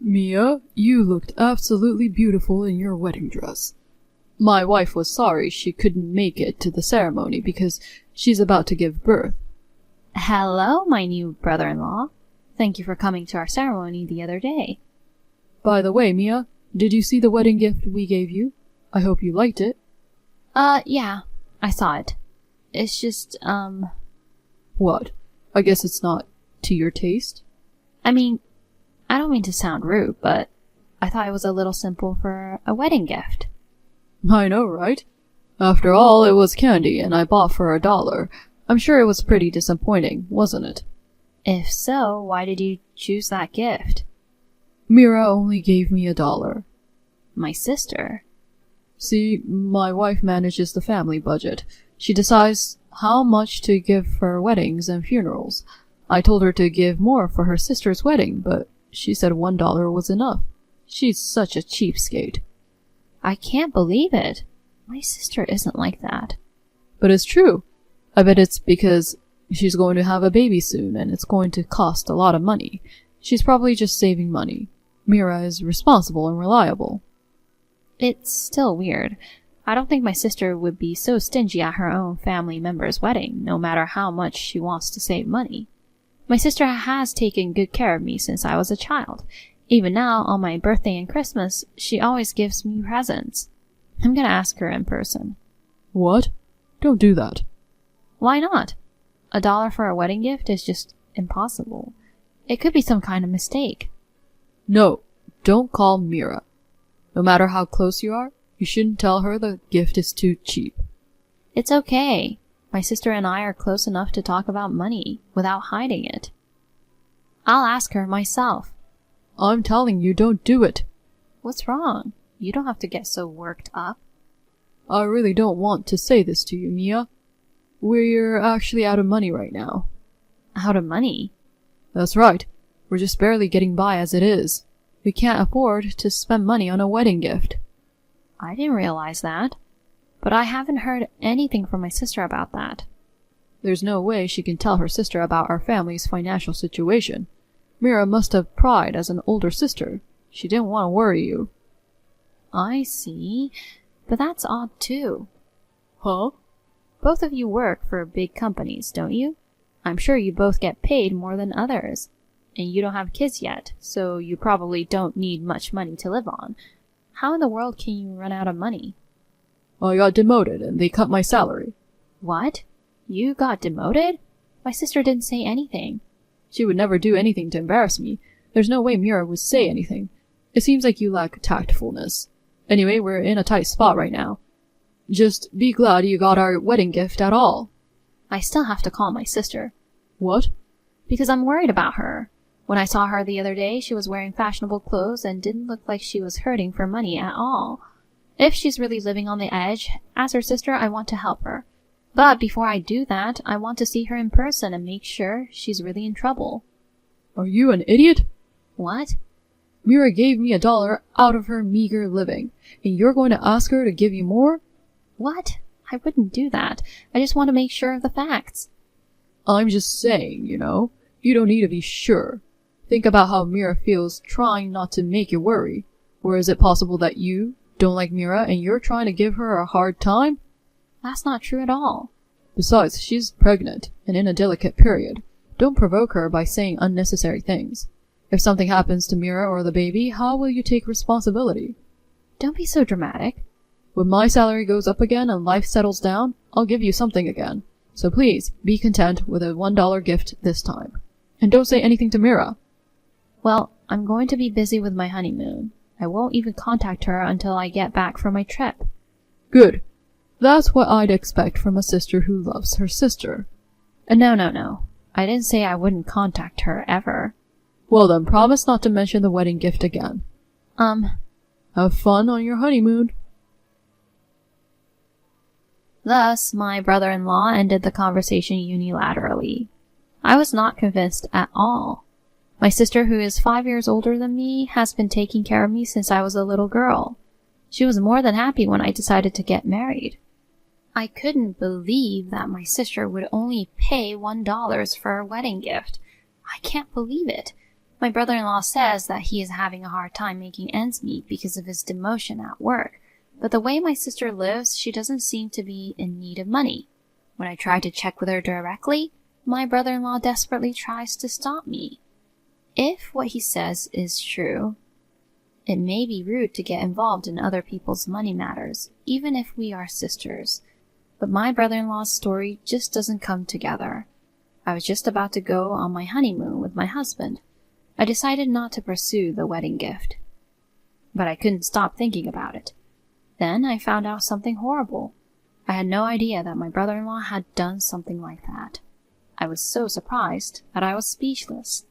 Mia, you looked absolutely beautiful in your wedding dress. My wife was sorry she couldn't make it to the ceremony because she's about to give birth. Hello, my new brother-in-law. Thank you for coming to our ceremony the other day. By the way, Mia, did you see the wedding gift we gave you? I hope you liked it. Yeah, I saw it. It's just, What? I guess it's not to your taste? I mean, I don't mean to sound rude, but I thought it was a little simple for a wedding gift. I know, right? After all, it was candy, and I bought for $1. I'm sure it was pretty disappointing, wasn't it? If so, why did you choose that gift? Mira only gave me $1. My sister. See, my wife manages the family budget. She decides how much to give for weddings and funerals. I told her to give more for her sister's wedding, but she said $1 was enough. She's such a cheapskate. I can't believe it. My sister isn't like that. But it's true. I bet it's because she's going to have a baby soon and it's going to cost a lot of money. She's probably just saving money. Mira is responsible and reliable. It's still weird. I don't think my sister would be so stingy at her own family member's wedding, no matter how much she wants to save money. My sister has taken good care of me since I was a child. Even now, on my birthday and Christmas, she always gives me presents. I'm gonna ask her in person. What? Don't do that. Why not? $1 for a wedding gift is just impossible. It could be some kind of mistake. No, don't call Mira. No matter how close you are, you shouldn't tell her the gift is too cheap. It's okay. My sister and I are close enough to talk about money without hiding it. I'll ask her myself. I'm telling you, don't do it. What's wrong? You don't have to get so worked up. I really don't want to say this to you, Mia. We're actually out of money right now. Out of money? That's right. We're just barely getting by as it is. We can't afford to spend money on a wedding gift. I didn't realize that. But I haven't heard anything from my sister about that. There's no way she can tell her sister about our family's financial situation. Mira must have pride as an older sister. She didn't want to worry you. I see. But that's odd too. Huh? Both of you work for big companies, don't you? I'm sure you both get paid more than others. And you don't have kids yet, so you probably don't need much money to live on. How in the world can you run out of money? I got demoted and they cut my salary. What? You got demoted? My sister didn't say anything. She would never do anything to embarrass me. There's no way Mira would say anything. It seems like you lack tactfulness. Anyway, we're in a tight spot right now. Just be glad you got our wedding gift at all. I still have to call my sister. What? Because I'm worried about her. When I saw her the other day, she was wearing fashionable clothes and didn't look like she was hurting for money at all. If she's really living on the edge, as her sister, I want to help her. But before I do that, I want to see her in person and make sure she's really in trouble. Are you an idiot? What? Mira gave me $1 out of her meager living, and you're going to ask her to give you more? What? I wouldn't do that. I just want to make sure of the facts. I'm just saying, you know. You don't need to be sure. Think about how Mira feels trying not to make you worry. Or is it possible that you don't like Mira and you're trying to give her a hard time? That's not true at all. Besides, she's pregnant and in a delicate period. Don't provoke her by saying unnecessary things. If something happens to Mira or the baby, how will you take responsibility? Don't be so dramatic. When my salary goes up again and life settles down, I'll give you something again. So please, be content with a $1 gift this time. And don't say anything to Mira. Well, I'm going to be busy with my honeymoon. I won't even contact her until I get back from my trip. Good. That's what I'd expect from a sister who loves her sister. No. I didn't say I wouldn't contact her ever. Well then, promise not to mention the wedding gift again. Have fun on your honeymoon. Thus, my brother-in-law ended the conversation unilaterally. I was not convinced at all. My sister, who is 5 years older than me, has been taking care of me since I was a little girl. She was more than happy when I decided to get married. I couldn't believe that my sister would only pay $1 for a wedding gift. I can't believe it. My brother-in-law says that he is having a hard time making ends meet because of his demotion at work, but the way my sister lives, she doesn't seem to be in need of money. When I try to check with her directly, my brother-in-law desperately tries to stop me. If what he says is true, it may be rude to get involved in other people's money matters, even if we are sisters. But my brother-in-law's story just doesn't come together. I was just about to go on my honeymoon with my husband. I decided not to pursue the wedding gift. But I couldn't stop thinking about it. Then I found out something horrible. I had no idea that my brother-in-law had done something like that. I was so surprised that I was speechless.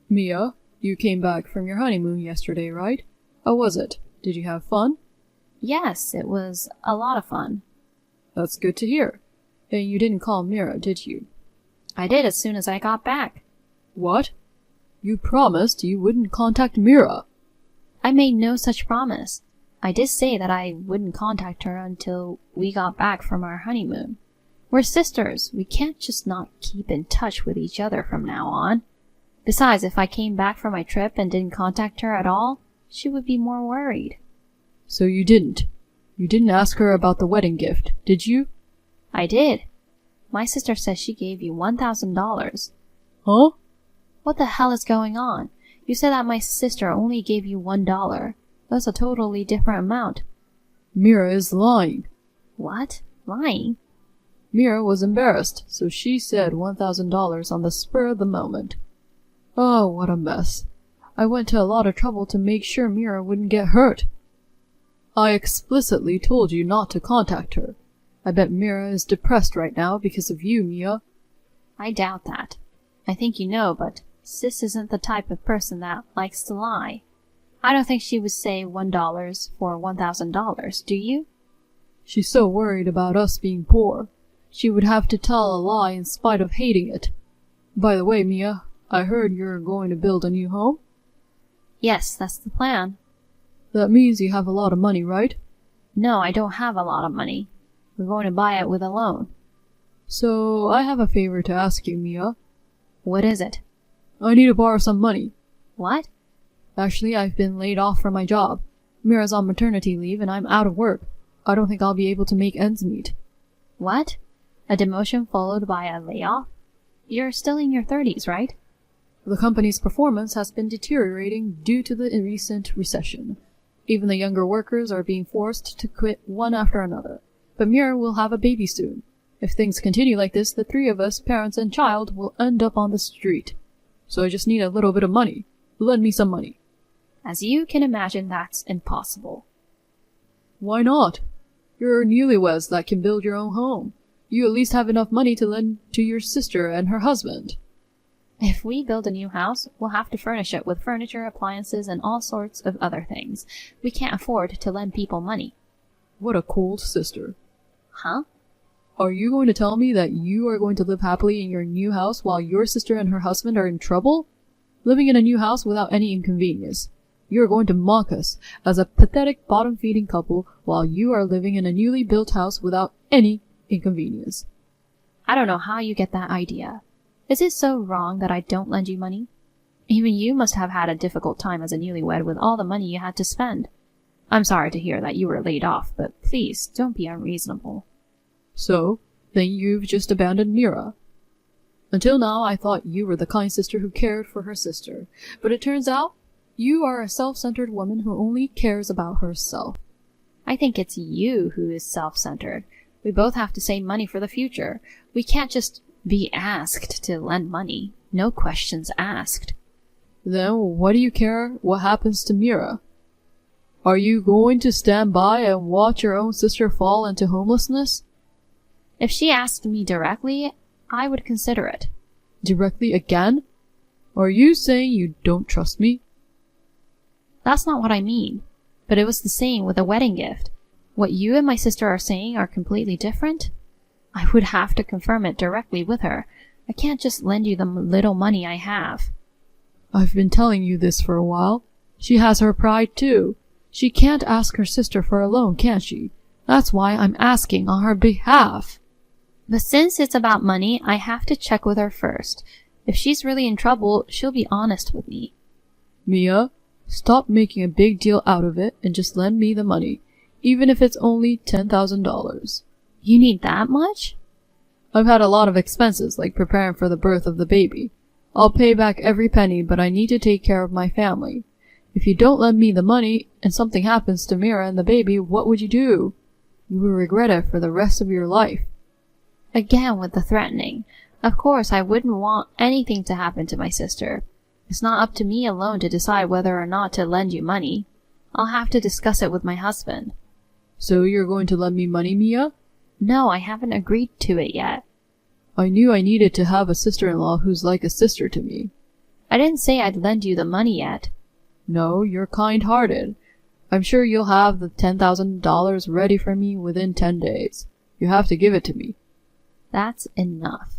Mia, you came back from your honeymoon yesterday, right? How was it? Did you have fun? Yes, it was a lot of fun. That's good to hear. And you didn't call Mira, did you? I did as soon as I got back. What? You promised you wouldn't contact Mira. I made no such promise. I did say that I wouldn't contact her until we got back from our honeymoon. We're sisters. We can't just not keep in touch with each other from now on. Besides, if I came back from my trip and didn't contact her at all, she would be more worried. So you didn't? You didn't ask her about the wedding gift, did you? I did. My sister says she gave you $1,000. Huh? What the hell is going on? You said that my sister only gave you $1. That's a totally different amount. Mira is lying. What? Lying? Mira was embarrassed, so she said $1,000 on the spur of the moment. Oh, what a mess. I went to a lot of trouble to make sure Mira wouldn't get hurt. I explicitly told you not to contact her. I bet Mira is depressed right now because of you, Mia. I doubt that. I think you know, but Sis isn't the type of person that likes to lie. I don't think she would say $1 for $1,000, do you? She's so worried about us being poor. She would have to tell a lie in spite of hating it. By the way, Mia, I heard you're going to build a new home? Yes, that's the plan. That means you have a lot of money, right? No, I don't have a lot of money. We're going to buy it with a loan. So, I have a favor to ask you, Mia. What is it? I need to borrow some money. What? Actually, I've been laid off from my job. Mira's on maternity leave and I'm out of work. I don't think I'll be able to make ends meet. What? A demotion followed by a layoff? You're still in your 30s, right? The company's performance has been deteriorating due to the recent recession. Even the younger workers are being forced to quit one after another. But Mira will have a baby soon. If things continue like this, the three of us, parents and child, will end up on the street. So I just need a little bit of money. Lend me some money. As you can imagine, that's impossible. Why not? You're newlyweds that can build your own home. You at least have enough money to lend to your sister and her husband. If we build a new house, we'll have to furnish it with furniture, appliances, and all sorts of other things. We can't afford to lend people money. What a cold sister. Huh? Are you going to tell me that you are going to live happily in your new house while your sister and her husband are in trouble? Living in a new house without any inconvenience. You're going to mock us as a pathetic bottom-feeding couple while you are living in a newly built house without any inconvenience. I don't know how you get that idea. Is it so wrong that I don't lend you money? Even you must have had a difficult time as a newlywed with all the money you had to spend. I'm sorry to hear that you were laid off, but please don't be unreasonable. So, then you've just abandoned Mira. Until now, I thought you were the kind sister who cared for her sister, but it turns out you are a self-centered woman who only cares about herself. I think it's you who is self-centered. We both have to save money for the future. We can't just be asked to lend money. No questions asked. Then why do you care what happens to Mira? Are you going to stand by and watch your own sister fall into homelessness? If she asked me directly, I would consider it. Directly again? Are you saying you don't trust me? That's not what I mean. But it was the same with a wedding gift. What you and my sister are saying are completely different. I would have to confirm it directly with her. I can't just lend you the little money I have. I've been telling you this for a while. She has her pride too. She can't ask her sister for a loan, can she? That's why I'm asking on her behalf. But since it's about money, I have to check with her first. If she's really in trouble, she'll be honest with me. Mia, stop making a big deal out of it and just lend me the money, even if it's only $10,000. You need that much? I've had a lot of expenses, like preparing for the birth of the baby. I'll pay back every penny, but I need to take care of my family. If you don't lend me the money and something happens to Mira and the baby, what would you do? You will regret it for the rest of your life. Again with the threatening. Of course, I wouldn't want anything to happen to my sister. It's not up to me alone to decide whether or not to lend you money. I'll have to discuss it with my husband. So you're going to lend me money, Mia? No, I haven't agreed to it yet. I knew I needed to have a sister-in-law who's like a sister to me. I didn't say I'd lend you the money yet. No, you're kind-hearted. I'm sure you'll have the $10,000 ready for me within 10 days. You have to give it to me. That's enough.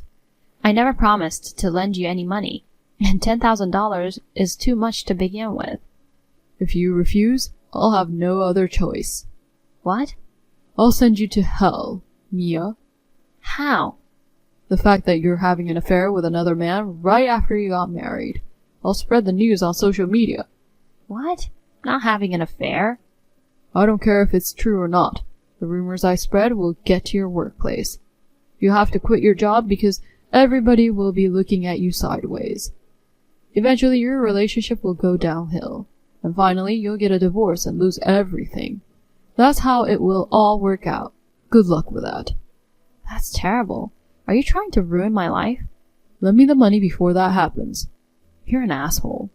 I never promised to lend you any money, and $10,000 is too much to begin with. If you refuse, I'll have no other choice. What? I'll send you to hell, Mia. How? The fact that you're having an affair with another man right after you got married. I'll spread the news on social media. What? Not having an affair? I don't care if it's true or not. The rumors I spread will get to your workplace. You have to quit your job because everybody will be looking at you sideways. Eventually, your relationship will go downhill. And finally, you'll get a divorce and lose everything. That's how it will all work out. Good luck with that. That's terrible. Are you trying to ruin my life? Lend me the money before that happens. You're an asshole.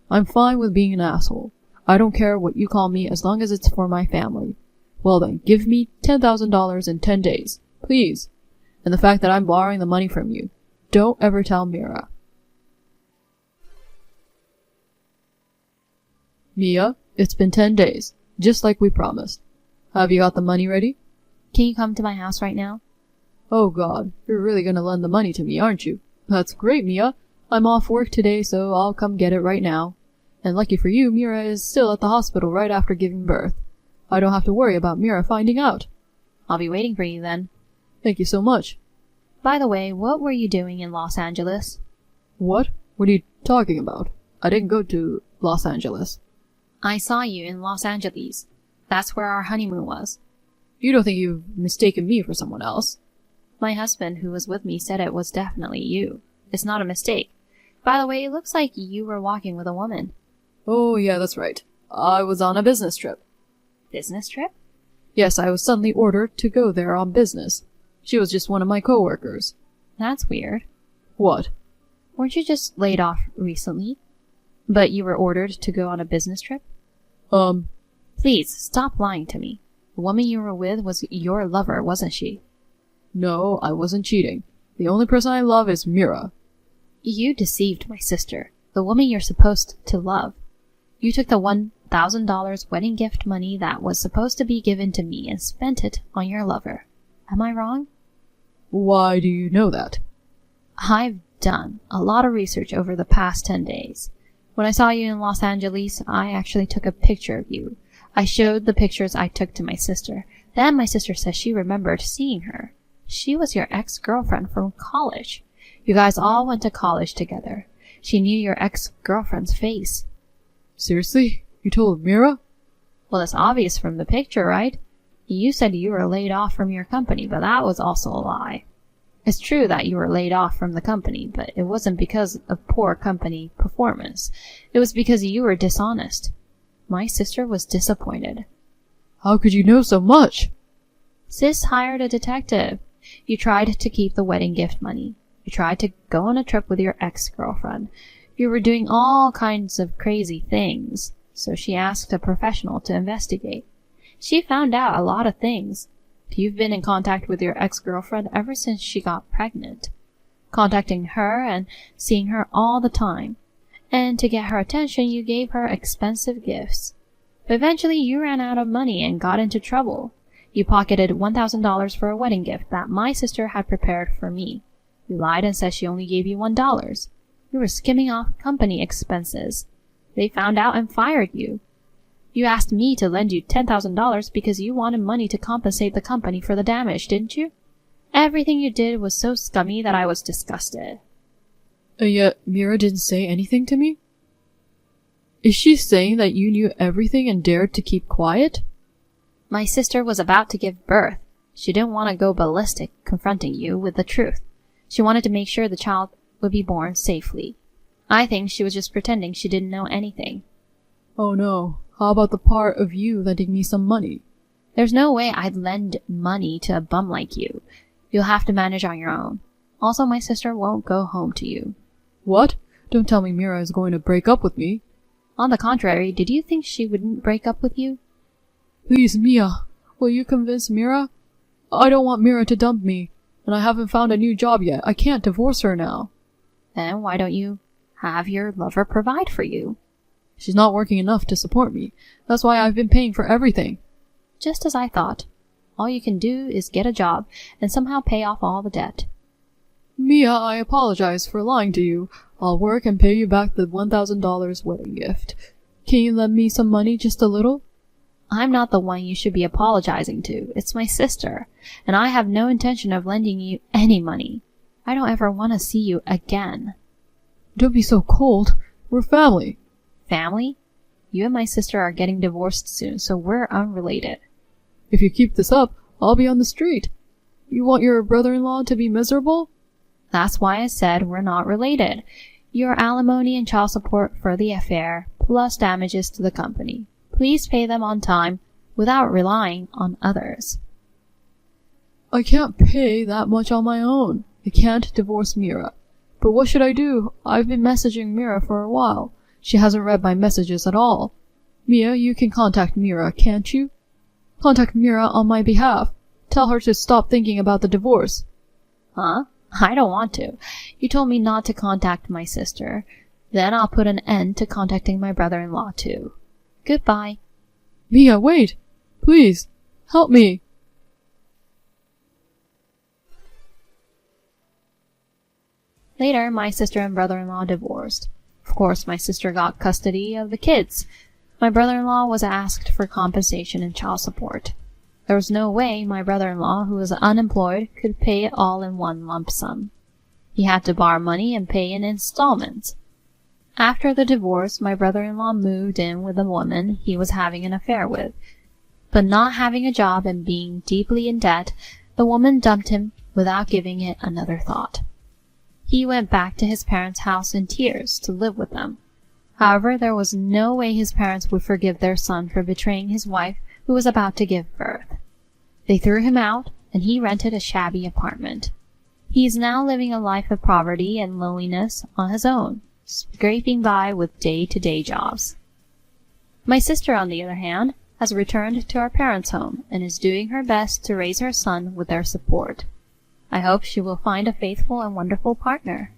I'm fine with being an asshole. I don't care what you call me as long as it's for my family. Well then, give me $10,000 in 10 days. Please. And the fact that I'm borrowing the money from you. Don't ever tell Mira. Mia, it's been 10 days, just like we promised. Have you got the money ready? Can you come to my house right now? Oh God, you're really gonna lend the money to me, aren't you? That's great, Mia. I'm off work today, so I'll come get it right now. And lucky for you, Mira is still at the hospital right after giving birth. I don't have to worry about Mira finding out. I'll be waiting for you then. Thank you so much. By the way, what were you doing in Los Angeles? What? What are you talking about? I didn't go to Los Angeles. I saw you in Los Angeles. That's where our honeymoon was. You don't think you've mistaken me for someone else? My husband, who was with me, said it was definitely you. It's not a mistake. By the way, it looks like you were walking with a woman. Oh, yeah, that's right. I was on a business trip. Business trip? Yes, I was suddenly ordered to go there on business. She was just one of my coworkers. That's weird. What? Weren't you just laid off recently? But you were ordered to go on a business trip? Please, stop lying to me. The woman you were with was your lover, wasn't she? No, I wasn't cheating. The only person I love is Mira. You deceived my sister, the woman you're supposed to love. You took the $1,000 wedding gift money that was supposed to be given to me and spent it on your lover. Am I wrong? Why do you know that? I've done a lot of research over the past 10 days. When I saw you in Los Angeles, I actually took a picture of you. I showed the pictures I took to my sister. Then my sister says she remembered seeing her. She was your ex-girlfriend from college. You guys all went to college together. She knew your ex-girlfriend's face. Seriously? You told Mira? Well, it's obvious from the picture, right? You said you were laid off from your company, but that was also a lie. It's true that you were laid off from the company, but it wasn't because of poor company performance. It was because you were dishonest. My sister was disappointed. How could you know so much? Sis hired a detective. You tried to keep the wedding gift money. You tried to go on a trip with your ex-girlfriend. You were doing all kinds of crazy things, so she asked a professional to investigate. She found out a lot of things. You've been in contact with your ex-girlfriend ever since she got pregnant, contacting her and seeing her all the time. And to get her attention, you gave her expensive gifts. But eventually, you ran out of money and got into trouble. You pocketed $1,000 for a wedding gift that my sister had prepared for me. You lied and said she only gave you $1. You were skimming off company expenses. They found out and fired you. You asked me to lend you $10,000 because you wanted money to compensate the company for the damage, didn't you? Everything you did was so scummy that I was disgusted. And yet, Mira didn't say anything to me? Is she saying that you knew everything and dared to keep quiet? My sister was about to give birth. She didn't want to go ballistic confronting you with the truth. She wanted to make sure the child would be born safely. I think she was just pretending she didn't know anything. Oh no, how about the part of you lending me some money? There's no way I'd lend money to a bum like you. You'll have to manage on your own. Also, my sister won't go home to you. What? Don't tell me Mira is going to break up with me. On the contrary, did you think she wouldn't break up with you? Please, Mia, will you convince Mira? I don't want Mira to dump me, and I haven't found a new job yet. I can't divorce her now. Then why don't you have your lover provide for you? She's not working enough to support me. That's why I've been paying for everything. Just as I thought. All you can do is get a job and somehow pay off all the debt. Mia, I apologize for lying to you. I'll work and pay you back the $1,000 wedding gift. Can you lend me some money, just a little? I'm not the one you should be apologizing to. It's my sister, and I have no intention of lending you any money. I don't ever want to see you again. Don't be so cold. We're family. Family? You and my sister are getting divorced soon, so we're unrelated. If you keep this up, I'll be on the street. You want your brother-in-law to be miserable? That's why I said we're not related. Your alimony and child support for the affair, plus damages to the company. Please pay them on time without relying on others. I can't pay that much on my own. I can't divorce Mira. But what should I do? I've been messaging Mira for a while. She hasn't read my messages at all. Mia, you can contact Mira, can't you? Contact Mira on my behalf. Tell her to stop thinking about the divorce. Huh? I don't want to. You told me not to contact my sister. Then I'll put an end to contacting my brother-in-law too. Goodbye. Mia, wait! Please, help me! Later, my sister and brother-in-law divorced. Of course, my sister got custody of the kids. My brother-in-law was asked for compensation and child support. There was no way my brother-in-law, who was unemployed, could pay it all in one lump sum. He had to borrow money and pay in installments. After the divorce, my brother-in-law moved in with a woman he was having an affair with. But not having a job and being deeply in debt, the woman dumped him without giving it another thought. He went back to his parents' house in tears to live with them. However, there was no way his parents would forgive their son for betraying his wife, who was about to give birth. They threw him out, and he rented a shabby apartment. He is now living a life of poverty and loneliness on his own, scraping by with day-to-day jobs. My sister, on the other hand, has returned to our parents' home and is doing her best to raise her son with their support. I hope she will find a faithful and wonderful partner.